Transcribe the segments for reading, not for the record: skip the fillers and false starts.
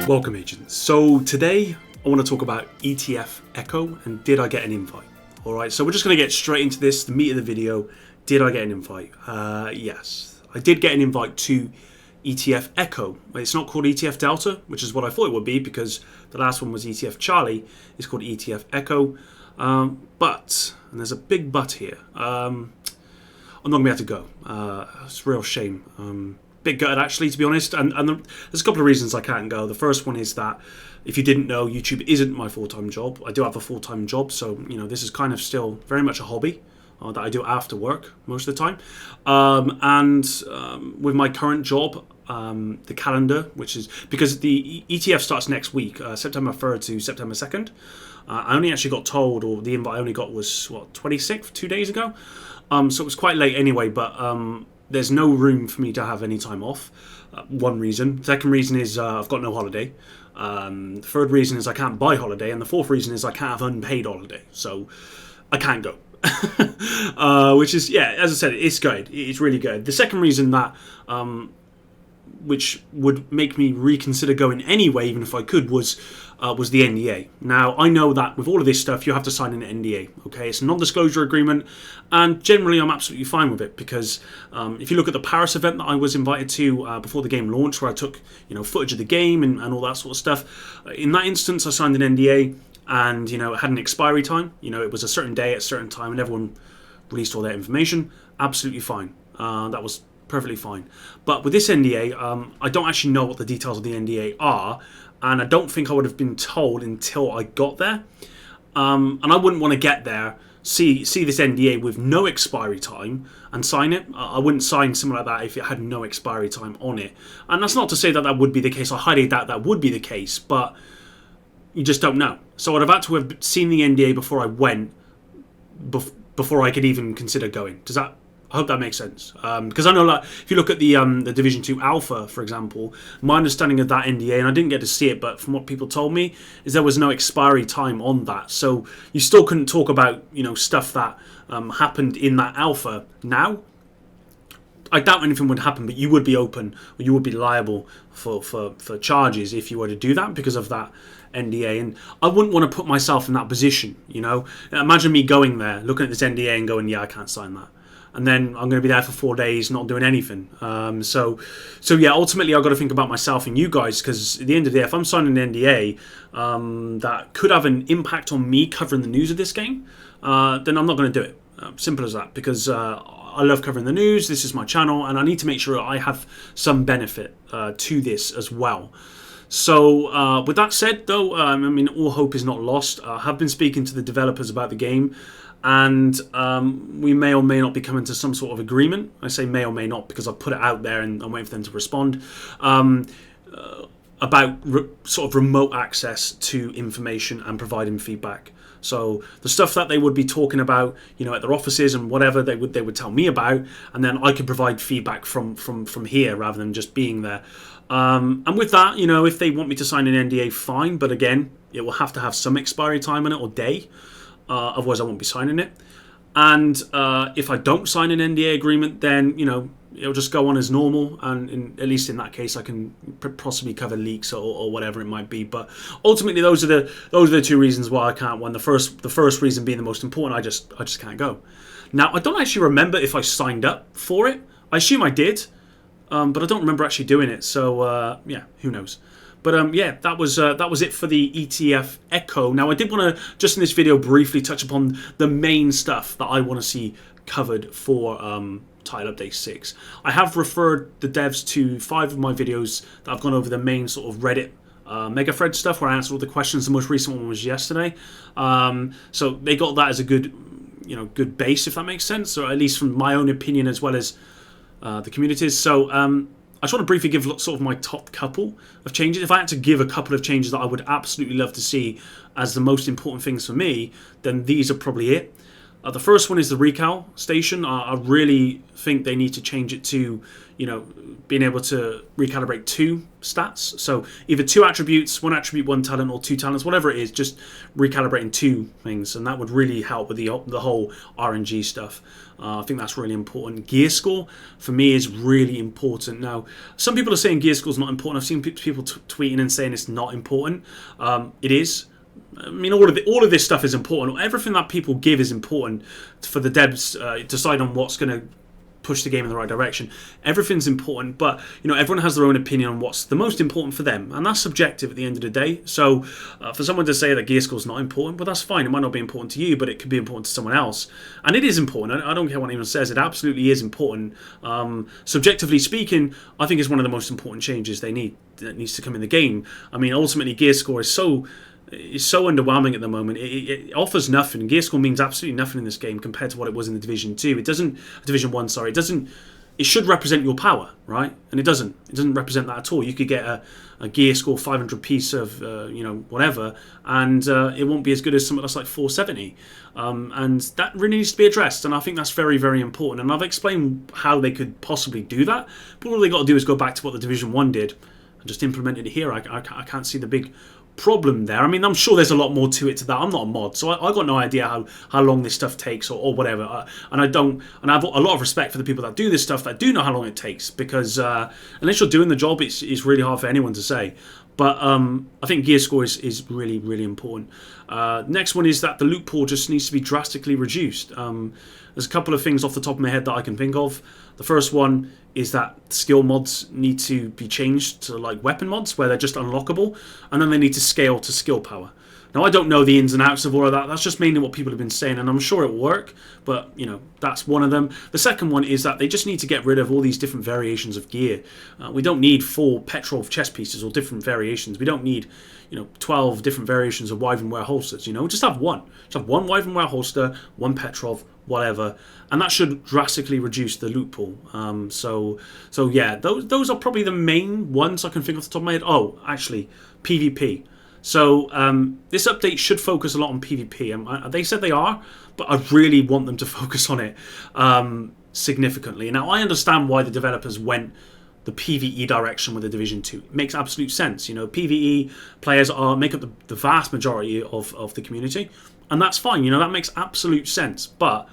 Welcome, agents. So today I want to talk about ETF Echo and did I get an invite? Alright, so we're just going to get straight into this, the meat of the video. Did I get an invite? Yes, I did get an invite to ETF Echo. It's not called ETF Delta, which is what I thought it would be because the last one was ETF Charlie. It's called ETF Echo. But, and there's a big but here, I'm not going to be able to go. It's a real shame. Bit gutted actually, to be honest, and there's a couple of reasons I can't go. The first one is that if you didn't know, YouTube isn't my full-time job. I do have a full-time job, so this is kind of still very much a hobby that I do after work most of the time. With my current job, the calendar, which is because the ETF starts next week, September 3rd to September 2nd. I only actually got told, or the invite I only got was 26th, 2 days ago. So it was quite late anyway, but there's no room for me to have any time off. One reason. Second reason is I've got no holiday. The third reason is I can't buy holiday. And the fourth reason is I can't have unpaid holiday. So I can't go. Which is, yeah, as I said, it's good. It's really good. The second reason that, which would make me reconsider going anyway, even if I could, was the NDA. Now, I know that with all of this stuff, you have to sign an NDA, okay? It's a non-disclosure agreement, and generally I'm absolutely fine with it because if you look at the Paris event that I was invited to before the game launched, where I took footage of the game and all that sort of stuff, in that instance I signed an NDA and it had an expiry time. It was a certain day at a certain time and everyone released all their information. Absolutely fine. That was perfectly fine. But with this NDA, I don't actually know what the details of the NDA are, and I don't think I would have been told until I got there. And I wouldn't want to get there, see this NDA with no expiry time and sign it. I wouldn't sign something like that if it had no expiry time on it. And that's not to say that that would be the case. I highly doubt that would be the case, but you just don't know. So I'd have had to have seen the NDA before I went, before I could even consider going. I hope that makes sense. Because I know that if you look at the Division 2 Alpha, for example, my understanding of that NDA, and I didn't get to see it, but from what people told me, is there was no expiry time on that. So you still couldn't talk about, stuff that happened in that Alpha now. I doubt anything would happen, but you would be open, or you would be liable for charges if you were to do that because of that NDA. And I wouldn't want to put myself in that position, Imagine me going there, looking at this NDA and going, yeah, I can't sign that. And then I'm going to be there for 4 days not doing anything. So yeah, ultimately I've got to think about myself and you guys, because at the end of the day, if I'm signing an NDA that could have an impact on me covering the news of this game, then I'm not going to do it. Simple as that, because I love covering the news, this is my channel, and I need to make sure I have some benefit to this as well. So with that said, though, all hope is not lost. I have been speaking to the developers about the game, and we may or may not be coming to some sort of agreement. I say may or may not because I've put it out there and I'm waiting for them to respond about sort of remote access to information and providing feedback. So the stuff that they would be talking about, at their offices and whatever they would tell me about, and then I could provide feedback from here rather than just being there. And with that, if they want me to sign an NDA, fine. But again, it will have to have some expiry time on it or day. Otherwise, I won't be signing it. And if I don't sign an NDA agreement, then it'll just go on as normal. And at least in that case, I can possibly cover leaks or whatever it might be. But ultimately, those are the two reasons why I can't. One, the first reason being the most important. I just can't go. Now, I don't actually remember if I signed up for it. I assume I did, but I don't remember actually doing it. So yeah, who knows. But yeah, that was it for the ETF Echo. Now, I did want to, just in this video, briefly touch upon the main stuff that I want to see covered for Title Update 6. I have referred the devs to 5 of my videos that I've gone over the main sort of Reddit mega thread stuff where I answered all the questions. The most recent one was yesterday. So they got that as a good good base, if that makes sense, or at least from my own opinion as well as the community's. So I just want to briefly give sort of my top couple of changes. If I had to give a couple of changes that I would absolutely love to see as the most important things for me, then these are probably it. The first one is the recal station. I really think they need to change it to, being able to recalibrate 2 stats. So either 2 attributes, 1 attribute, 1 talent, or 2 talents, whatever it is, just recalibrating 2 things, and that would really help with the whole RNG stuff. I think that's really important. Gear score, for me, is really important. Now, some people are saying gear score is not important. I've seen people tweeting and saying it's not important. It is. I mean, all of this stuff is important. Everything that people give is important for the devs decide on what's going to push the game in the right direction. Everything's important, but everyone has their own opinion on what's the most important for them, and that's subjective at the end of the day. So for someone to say that gear score is not important, well, that's fine. It might not be important to you, but it could be important to someone else, and it is important. I don't care what anyone says, it absolutely is important. Subjectively speaking, I think it's one of the most important changes that needs to come in the game. I mean, ultimately, gear score is so underwhelming at the moment. It offers nothing. Gear score means absolutely nothing in this game compared to what it was in the Division 2. It doesn't, Division 1, sorry. It should represent your power, right? And it doesn't. It doesn't represent that at all. You could get a gear score 500 piece of, whatever, and it won't be as good as something that's like 470. And that really needs to be addressed, and I think that's very, very important. And I've explained how they could possibly do that, but all they got to do is go back to what the Division 1 did and just implement it here. I can't see the big problem there. I mean, I'm sure there's a lot more to it to that. I'm not a mod, so I got no idea how long this stuff takes or whatever. And I have a lot of respect for the people that do this stuff that do know how long it takes, because unless you're doing the job, it's really hard for anyone to say. But I think gear score is really, really important. Next one is that the loot pool just needs to be drastically reduced. There's a couple of things off the top of my head that I can think of. The first one is that skill mods need to be changed to like weapon mods, where they're just unlockable, and then they need to scale to skill power. Now, I don't know the ins and outs of all of that. That's just mainly what people have been saying, and I'm sure it will work, but, that's one of them. The second one is that they just need to get rid of all these different variations of gear. We don't need 4 Petrov chest pieces or different variations. We don't need, 12 different variations of Wyvernware holsters, Just have one. Just have one Wyvernware holster, one Petrov, whatever, and that should drastically reduce the loot pool. So yeah, those are probably the main ones I can think off the top of my head. Oh, actually, PvP. So this update should focus a lot on PvP. They said they are, but I really want them to focus on it significantly. Now, I understand why the developers went the PvE direction with the Division 2. It makes absolute sense. PvE players make up the vast majority of the community, and that's fine. That makes absolute sense. But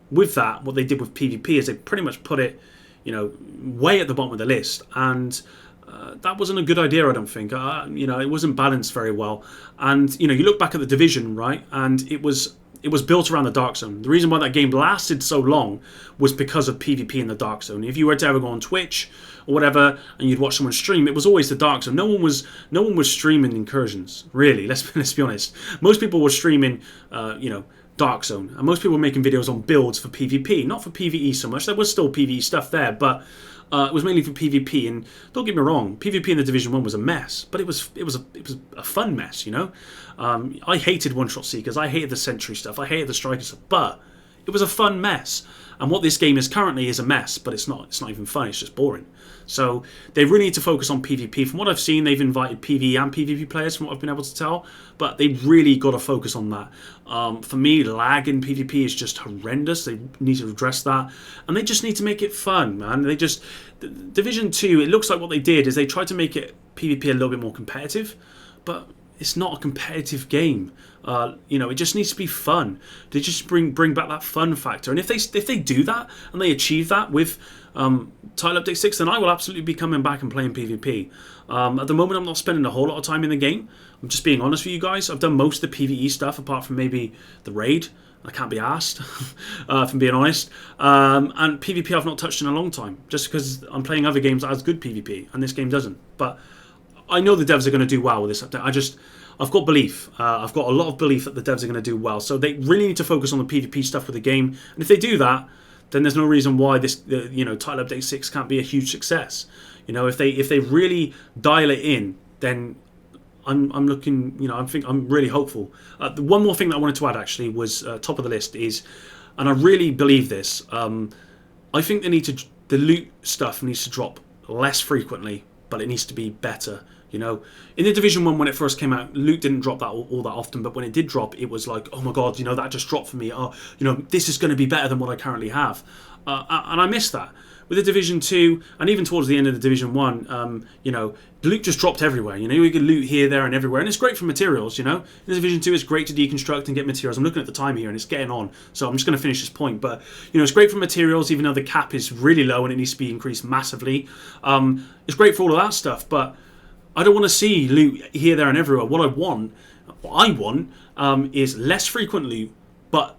with that, what they did with PvP is they pretty much put it, way at the bottom of the list, and that wasn't a good idea, I don't think. It wasn't balanced very well. And you look back at the Division, right, and it was built around the Dark Zone. The reason why that game lasted so long was because of PvP in the Dark Zone. If you were to ever go on Twitch or whatever and you'd watch someone stream, it was always the Dark Zone. No one was streaming incursions, really. Let's be honest. Most people were streaming, Dark Zone, and most people were making videos on builds for PvP, not for PvE so much. There was still PvE stuff there, but it was mainly for PvP. And don't get me wrong, PvP in the Division 1 was a mess, but it was a fun mess. I hated one-shot seekers, I hated the sentry stuff, I hated the striker stuff, but it was a fun mess. And what this game is currently is a mess, but it's not even fun, it's just boring. So they really need to focus on PvP. From what I've seen, they've invited PvE and PvP players, from what I've been able to tell, but they've really got to focus on that. For me, lag in PvP is just horrendous. They need to address that, and they just need to make it fun, man. Division 2, it looks like what they did is they tried to make it PvP a little bit more competitive, but it's not a competitive game. It just needs to be fun. They just bring back that fun factor. And if they do that and they achieve that with Title Update 6, then I will absolutely be coming back and playing PvP. At the moment, I'm not spending a whole lot of time in the game. I'm just being honest with you guys. I've done most of the PvE stuff apart from maybe the raid. I can't be asked, if I'm being honest. And PvP I've not touched in a long time, just because I'm playing other games that has good PvP, and this game doesn't. But I know the devs are going to do well with this update. I've got belief. I've got a lot of belief that the devs are going to do well. So they really need to focus on the PvP stuff with the game. And if they do that, then there's no reason why this, Title Update 6 can't be a huge success. If they really dial it in, then I'm looking. I'm really hopeful. The one more thing that I wanted to add actually was top of the list is, and I really believe this. I think the loot stuff needs to drop less frequently, but it needs to be better. You know, in the Division 1 when it first came out, loot didn't drop that all that often, but when it did drop, it was like, oh my god, you know, that just dropped for me. Oh, you know, this is going to be better than what I currently have. And I missed that. With the Division 2, and even towards the end of the Division 1, you know, loot just dropped everywhere. You know, you can loot here, there, and everywhere. And it's great for materials, you know. In the Division 2, it's great to deconstruct and get materials. I'm looking at the time here, and it's getting on. So I'm just going to finish this point. But, you know, it's great for materials, even though the cap is really low and it needs to be increased massively. It's great for all of that stuff, but I don't want to see loot here, there, and everywhere. What I want is less frequent loot, but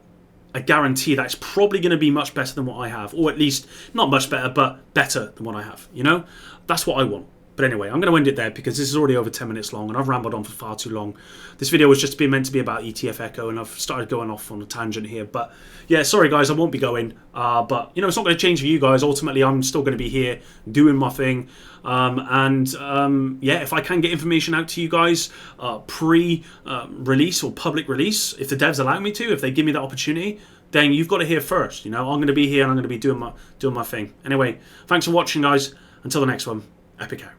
I guarantee that it's probably going to be much better than what I have, or at least not much better, but better than what I have. You know, that's what I want. But anyway, I'm going to end it there because this is already over 10 minutes long and I've rambled on for far too long. This video was just meant to be about ETF Echo and I've started going off on a tangent here. But yeah, sorry guys, I won't be going. But you know, it's not going to change for you guys. Ultimately, I'm still going to be here doing my thing. Yeah, if I can get information out to you guys pre-release or public release, if the devs allow me to, if they give me that opportunity, then you've got to hear first. You know, I'm going to be here and I'm going to be doing my thing. Anyway, thanks for watching, guys. Until the next one, Epic out.